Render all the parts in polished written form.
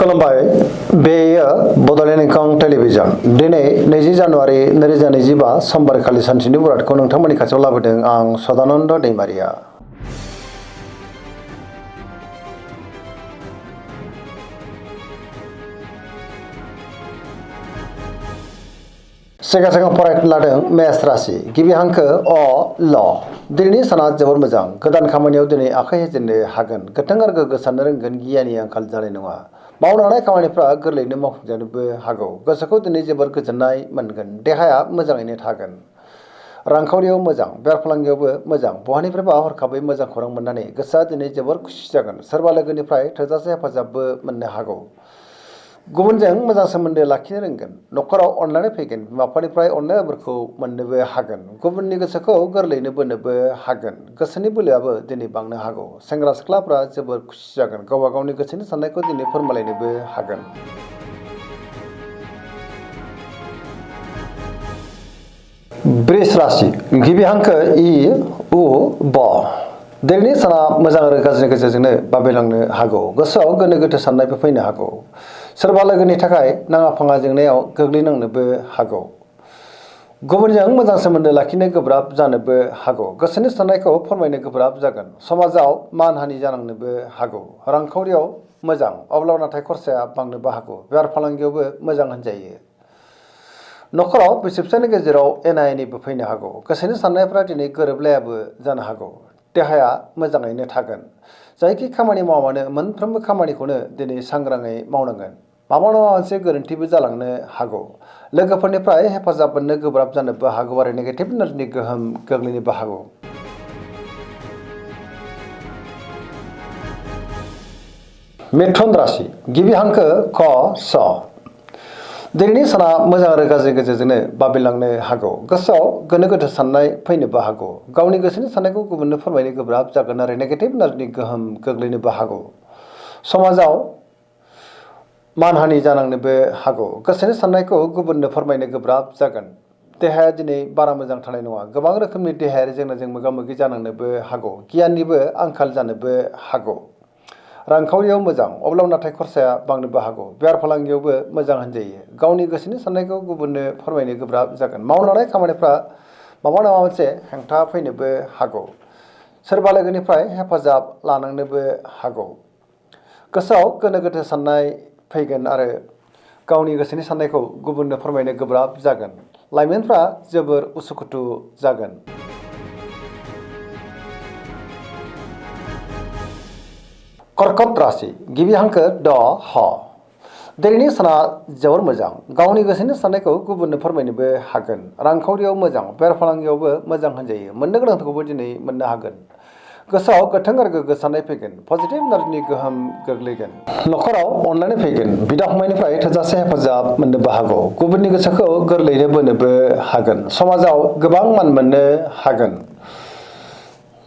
खुलुमबाय बेयो बड'लेण्ड इंखं टेलिभिजन दिनै 20 जानुवारि 2025 समबारखालि सानसेनि बरादखौ नोंथांमोननि खाथियाव लाबोदों आं सदानन्द दैमारिया। सिगां फरायनो लादों मेष राशि गिबि हांखो अ ल दिनैनि साना जोबोर मोजां गोदान खामानियाव दिनै आखाइ होजेननो हागोन गोथों आरो गोग्गो साननो रोंगोन गियाननि आंखाल जानाय नङा मावनो हानाय खामानिफ्रा गोरलैयैनो मावफुंजानोबो हागौ गोसोखौ दिनै जोबोर गोजोननाय मोनगोन देहाया मोजाङैनो थागोन रांखावरियाव मोजां बेफार फालांगियावबो मोजां बहानिफ्रायबा हरखाबै मोजां खौरां मोननानै गोसोआ दिनै जोबोर खुसि जागोन सोरबा लोगोनिफ्राय थोजासे हेफाजाबबो मोननो हागौ गुबुनजों मोजां सोमोन्दो लाखिनो रोंगोन न'खराव अनलायनाय फैगोन बिमा बिफानिफ्राय अननाय आबोरखौ मोननोबो हागोन गुबुननि गोसोखौ गोरलैयैनो बोनोबो हागोन गोसोनि बोलोआबो दिनै बांनो हागौ सेंग्रा सिख्लाफ्रा जोबोर खुसि जागोन गावबा गावनि गोसोनि साननायखौ दिनै फोरमायलायनोबो हागोन। वृष राशि गिबि हांखो इ उ ब दिनैनि साना मोजां आरो गाज्रिनि गेजेरजोंनो बाबेलांनो हागौ गोसोआव गोनो गोथो साननायबो फैनो हागौ सोरबा लोगोनि थाखाय नाङा फाङा जेंनायाव गोग्लैनांनोबो हागौ गुबुनजों मोजां सोमोन्दो लाखिनो गोब्राब जानोबो हागौ गोसोनि साननायखौ फोरमायनो गोब्राब जागोन समाजाव मान हानि जानांनोबो हागौ रांखावरियाव मोजां अब्लाबो नाथाय खरसाया बांनोबो हागौ बेफार फालांगियावबो मोजां होनजायो न'खराव बिसि फिसायनि गेजेराव एना एनिबो फैनो हागौ गोसोनि साननायफ्रा दिनै गोरोबलायाबो जानो हागौ देहाया मोजाङैनो थागोन जायखि खामानि मावा मानो मोनफ्रोमबो खामानिखौनो दिनै सांग्राङै मावनांगोन माबा नङा मोनसे गोरोन्थिबो जालांनो हागौ लोगोफोरनिफ्राय हेफाजाब मोननो गोब्राब जानोबो हागौ आरो नेगेटिभ एनार्जिनि गोहोम गोग्लैनोबो हागौ। मिथुन राशि गिबि हांखो क स दिनैनि साना मोजां आरो गाज्रिनि गेजेरजोंनो बाबेलांनो हागौ गोसोआव गोनो गोथो साननाय फैनोबो हागौ गावनि गोसोनि साननायखौ गुबुननो फोरमायनो गोब्राब जागोन आरो नेगेटिभ एनार्जिनि गोहोम गोग्लैनोबो हागौ समाजाव मानहानि जानांनोबो हागौ गोसोनि साननायखौ गुबुननो फोरमायनो गोब्राब जागोन देहाया दिनै बारा मोजां थानाय नङा गोबां रोखोमनि देहायारि जेंनाजों मोगा मोगि जानांनोबो हागौ गियाननिबो आंखाल जानोबो हागौ रांखावरियाव मोजां अब्लाबो नाथाय खरसाया बांनोबो हागौ बेफार फालांगियावबो मोजां होनजायो गावनि गोसोनि साननायखौ गुबुननो फोरमायनो गोब्राब जागोन मावनो हानाय खामानिफ्रा माबा नङा मोनसे हेंथा फैनोबो हागौ सोरबा लोगोनिफ्राय हेफाजाब लानांनोबो हागौ गोसोआव गोनो गोथो साननाय फैगोन आरो गावनि गोसोनि साननायखौ गुबुननो फोरमायनो गोब्राब जागोन लाइमोनफ्रा जोबोर उसुखुथु जागोन। कर्कट राशि गिबि हांखो द ह दिनैनि साना जोबोर मोजां गावनि गोसोनि साननायखौ गुबुननो फोरमायनोबो हागोन रांखावरियाव मोजां बेफार फालांगियावबो मोजां होनजायो मोननो गोनांखौबो दिनै मोननो हागोन गोसोआव गोथों आरो गोग्गो साननाय फैगोन पजिटिभ एनार्जिनि गोहोम गोग्लैगोन न'खराव अनलायनाय फैगोन बिदा फंबायनिफ्राय थोजासे हेफाजाब मोननोबो हागौ गुबुननि गोसोखौ गोरलैयैनो बोनोबो हागोन समाजाव गोबां मान मोननो हागोन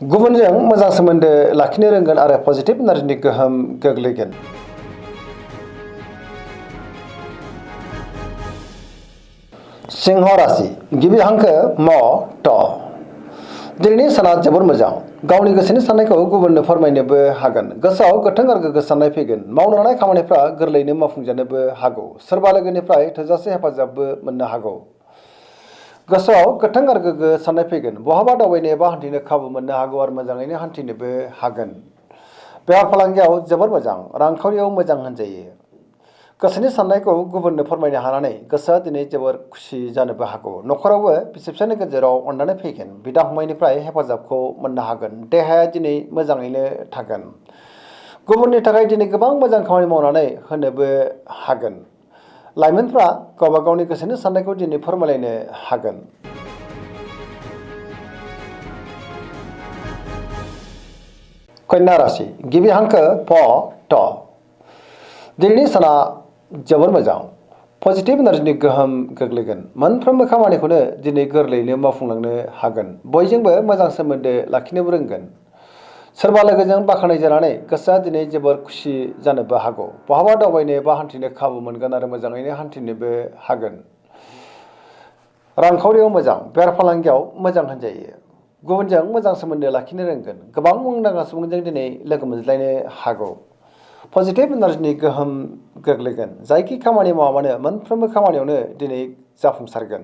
गुबुनजों मोजां सोमोन्दो लाखिनो रोंगोन आरो पजिटिभ एनार्जिनि गोहोम गोग्लैगोन। सिंह राशि गिबि हांखो म ट दिनैनि साना जोबोर मोजां गावनि गोसोनि साननायखौ गुबुननो फोरमायनोबो हागोन गोसोआव गोथों आरो गोग्गो साननाय फैगोन मावनो हानाय खामानिफ्रा गोरलैयैनो मावफुंजानोबो हागौ सोरबा लोगोनिफ्राय थोजासे हेफाजाबबो मोननो हागौ गोसोआव गोथों आरो गोग्गो साननाय फैगोन बहाबा दावबायनो एबा हान्थिनो खाबु मोननो हागौ आरो मोजाङैनो हान्थिनोबो हागोन बेफार फालांगियाव जोबोर मोजां रांखावरियाव मोजां होनजायो गोसोनि साननायखौ गुबुननो फोरमायनो हानानै गोसोआ दिनै जोबोर खुसि जानोबो हागौ न'खरावबो बिसि फिसायनि गेजेराव अनलायनाय फैगोन बिदा फंबायनिफ्राय हेफाजाबखौ मोननो हागोन देहाया दिनै मोजाङैनो थागोन गुबुननि थाखाय दिनै गोबां मोजां खामानि मावनानै होनोबो हागोन लाइमोनफ्रा गावबा गावनि गोसोनि साननायखौ दिनै फोरमायलायनो हागोन। कन्या राशि गिबि हांखो प ट दिनैनि साना जोबोर मोजां पजिटिभ एनार्जिनि गोहोम गोग्लैगोन मोनफ्रोमबो खामानिखौनो दिनै गोरलैयैनो मावफुंलांनो हागोन बयजोंबो मोजां सोमोन्दो लाखिनोबो रोंगोन सोरबा लोगोजों बाख्नाय जानानै गोसोआ दिनै जोबोर खुसि जानोबो हागौ बहाबा दावबायनो एबा हान्थिनो खाबु मोनगोन आरो मोजाङैनो हान्थिनोबो हागोन रांखावरियाव मोजां बेफार फालांगियाव मोजां होनजायो गुबुनजों मोजां सोमोन्दो लाखिनो रोंगोन गोबां मुंदांखा सुबुंजों दिनै लोगो मोनज्लायनो हागौ पजिटिभ एनार्जिनि गोहोम गोग्लैगोन। जायखि खामानि मावा मानो मोनफ्रोमबो खामानियावनो दिनै जाफुंसारगोन।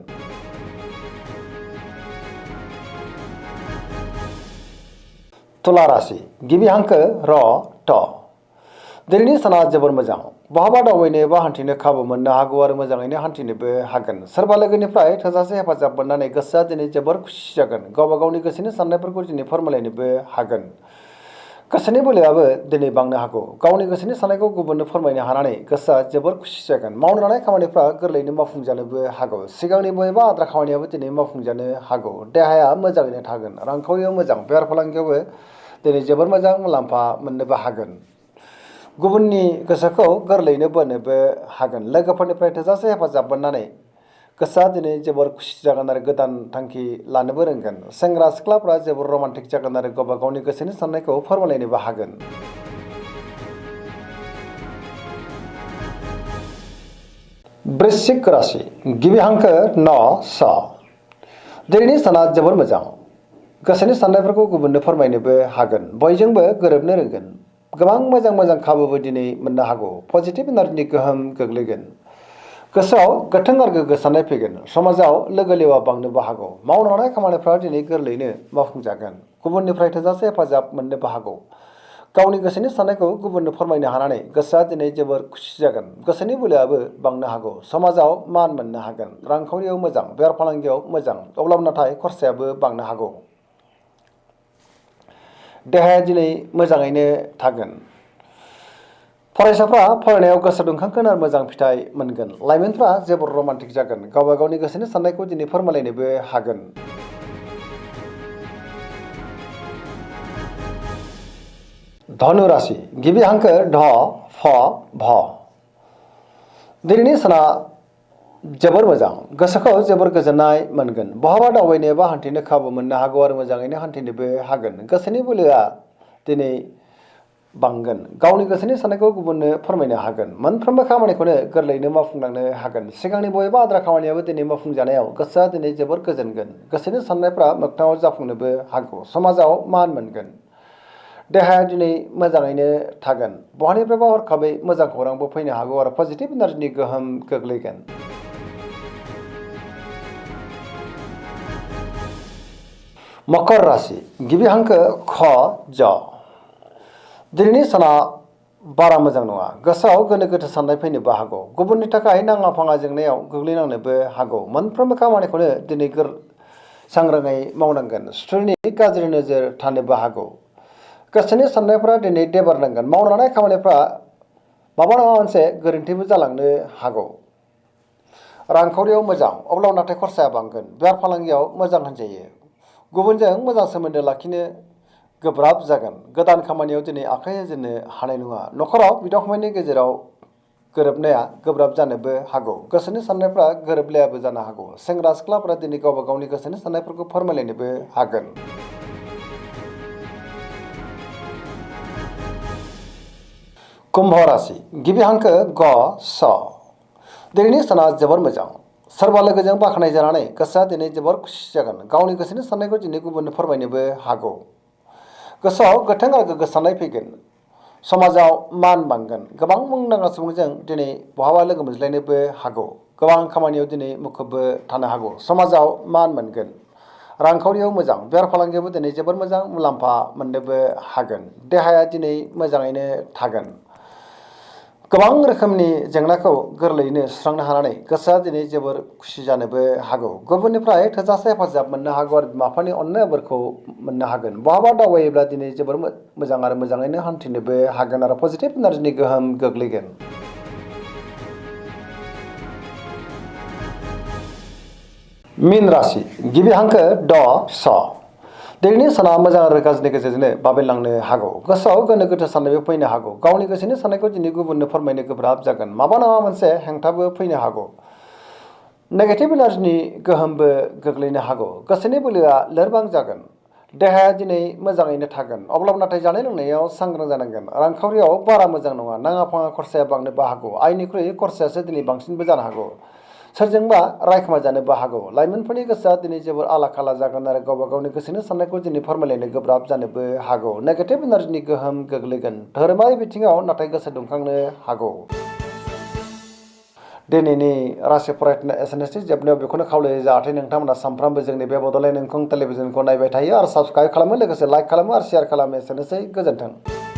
तुला राशि गिबि हांखो र ट। दिनैनि साना जोबोर मोजां। बहाबा दावबायनो एबा हान्थिनो खाबु मोननो हागौ आरो मोजाङैनो हान्थिनोबो हागोन। सोरबा लोगोनिफ्राय थोजासे हेफाजाब मोननानै गोसोआ दिनै जोबोर खुसि जागोन। गावबा गावनि गोसोनि साननायफोरखौ दिनै फोरमायलायनोबो हागोन। गोसोनि बोलोआबो दिनै बांनो हागौ। गावनि गोसोनि साननायखौ गुबुननो फोरमायनो हानानै गोसोआ जोबोर खुसि जागोन। मावनो लानाय खामानिफ्रा गोरलैयैनो मावफुंजानोबो हागौ। सिगांनि बबेबा आद्रा खामानियाबो दिनै मावफुंजानो हागौ। देहाया मोजाङैनो थागोन। रांखावरियाव मोजां। बेफार फालांगियावबो दिनै जोबोर मोजां मुलाम्फा मोननोबो हागोन। गुबुननि गोसोखौ गोरलैयैनो बोनोबो हागोन। लोगोफोरनिफ्राय थोजासे हेफाजाब मोननानै गोसोआ दिनै जोबोर खुसि जागोन आरो गोदान थांखि लानोबो रोंगोन। सेंग्रा सिख्लाफ्रा जोबोर रमान्टिक जागोन आरो गावबा गावनि गोसोनि साननायखौ फोरमायलायनोबो हागोन। वृश्चिक राशि गिबि हांखो न स। दिनैनि साना जोबोर मोजां। गोसोनि साननायफोरखौ गुबुननो फोरमायनोबो हागोन। बयजोंबो गोरोबनो रोंगोन। गोबां मोजां खाबुबो दिनै मोननो हागौ। पजिटिभ एनार्जिनि गोहोम गोग्लैगोन। गोसोआव गोथों आरो गोग्गो साननाय फैगोन। समाजाव लोगो लेवा बांनोबो हागौ। मावनो लानाय खामानिफ्रा दिनै गोरलैयैनो मावफुंजागोन। गुबुननिफ्राय थोजासे हेफाजाब मोननोबो हागौ। गावनि गोसोनि साननायखौ गुबुननो फोरमायनो हानानै गोसोआ दिनै जोबोर खुसि जागोन। गोसोनि बोलोआबो बांनो हागौ। समाजाव मान मोननो हागोन। रांखावरियाव मोजां। बेफार फालांगियाव मोजां। अब्लाबो नाथाय खरसायाबो बांनो हागौ। देहाया दिनै मोजाङैनो थागोन। फरायसाफ्रा फरायनायाव गोसो दुंखांगोन आरो मोजां फिथाइ मोनगोन। लाइमोनफ्रा जोबोर रमान्टिक जागोन। गावबा गावनि गोसोनि साननायखौ दिनै फोरमायलायनोबो हागोन। धनु राशि गिबि हांखो ढ फ भ। दिनैनि साना जोबोर मोजां। गोसोखौ जोबोर गोजोननाय मोनगोन। बहाबा दावबायनो एबा हान्थिनो खाबु मोननो हागौ आरो मोजाङैनो हान्थिनोबो हागोन। गोसोनि बोलोआ दिनै बांगोन। गावनि गोसोनि साननायखौ गुबुननो फोरमायनो हागोन। मोनफ्रोमबो खामानिखौनो गोरलैयैनो मावफुंलांनो हागोन। सिगांनि बबेबा आद्रा खामानियाबो दिनै मावफुंजानायाव गोसोआ दिनै जोबोर गोजोनगोन। गोसोनि साननायफ्रा मोगथाङाव जाफुंनोबो हागौ। समाजाव मान मोनगोन। देहाया दिनै मोजाङैनो थागोन। बहानिफ्रायबा हरखाबै मोजां खौरांबो फैनो हागौ आरो पजिटिभ एनार्जिनि गोहोम गोग्लैगोन। मकर राशि गिबि हांखो ख ज। दिनैनि साना बारा मोजां नङा। गोसोआव गोनो गोथो साननाय फैनोबो हागौ। गुबुननि थाखाय नाङा फाङा जेंनायाव गोग्लैनांनोबो हागौ। मोनफ्रोमबो खामानिखौनो दिनै सांग्राङै मावनांगोन। सुथुरनि गाज्रि नोजोर थानोबो हागौ। गोसोनि साननायफ्रा दिनै देबारनांगोन। मावनो लानाय खामानिफ्रा माबा नङा मोनसे गोरोन्थिबो जालांनो हागौ। रांखावरियाव मोजां। अब्लाबो नाथाय खरसाया बांगोन। बेफार फालांगियाव मोजां होनजायो। गुबुनजों मोजां सोमोन्दो लाखिनो गोब्राब जागोन। गोदान खामानियाव दिनै आखाइ होजेननो हानाय नङा। न'खराव बिदा फंबायनि गेजेराव गोरोबनाया गोब्राब जानोबो हागौ। गोसोनि साननायफ्रा गोरोबलायाबो जानो हागौ। सेंग्रा सिख्लाफोरा दिनै गावबा गावनि गोसोनि साननायफोरखौ फोरमायलायनोबो हागोन। कुम्भ राशि गिबि हांखो ग स। दिनैनि साना जोबोर मोजां। सोरबा लोगोजों बाख्नाय जानानै गोसोआ दिनै जोबोर खुसि जागोन। गावनि गोसोनि साननायखौ दिनै गुबुननो फोरमायनोबो हागौ। गोसोआव गोथों आरो गोग्गो साननाय फैगोन। समाजाव मान बांगोन। गोबां मुंदांखा सुबुंजों दिनै बहाबा लोगो मोनज्लायनोबो हागौ। गोबां खामानियाव दिनै मुखुबबो थानो हागौ। समाजाव मान मोनगोन। रांखावरियाव मोजां। बेफार फालांगियावबो दिनै जोबोर मोजां मुलाम्फा मोननोबो हागोन। देहाया दिनै मोजाङैनो थागोन। गोबां रोखोमनि जेंनाखौ गोरलैयैनो सुस्रांनो हानानै गोसोआ दिनै जोबोर खुसि जानोबो हागौ। गुबुननिफ्राय थोजासे हेफाजाब मोननो हागौ आरो बिमा बिफानि अननाय बोरखौ मोननो हागोन। बहाबा दावबायोब्ला दिनै जोबोर मोजां आरो मोजाङैनो हान्थिनोबो हागोन आरो पजिटिभ एनार्जिनि गोहोम गोग्लैगोन। मीन राशि गिबि हांखो ड स। दिनैनि साना मोजां आरो गाज्रिनि गेजेरजोंनो बाबेनलांनो हागौ। गोसोआव गोनो गोथो साननायबो फैनो हागौ। गावनि गोसोनि साननायखौ दिनै गुबुननो फोरमायनो गोब्राब जागोन। माबा नङा मोनसे हेंथाबो फैनो हागौ। नेगेटिभ एनार्जिनि गोहोमबो गोग्लैनो हागौ। गोसोनि बोलोआ लोरबां जागोन। देहाया दिनै मोजाङैनो थागोन। अब्लाबो नाथाय जानाय लोंनायाव सांग्रां जानांगोन। रांखावरियाव बारा मोजां नङा। नाङा फाङा खरसाया बांनोबो हागौ। आयनिख्रुइ खरसायासो दिनै बांसिनबो जानो हागौ। सोरजोंबा रायखोमा जानोबो हागौ। लाइमोनफोरनि गोसोआ दिनै जोबोर आला खाला जागोन आरो गावबा गावनि गोसोनि साननायखौ दिनै फोरमायलायनो गोब्राब जानोबो हागौ। नेगेटिभ एनार्जिनि गोहोम गोग्लैगोन। धोरोमारि बिथिङाव नाथाय गोसो दुंखांनो हागौ। दिनैनि राशि फरायनाय एसेनोसै। जोबनायाव बेखौनो खावलायो जाहाथे नोंथांमोना सानफ्रामबो जोंनि बे बड'लेण्ड इंखं टेलिभिजनखौ नायबाय थायो आरो साबस्क्राइब खालामो, लोगोसे लाइक खालामो आरो शेयार खालामो। एसेनोसै, गोजोन्थों।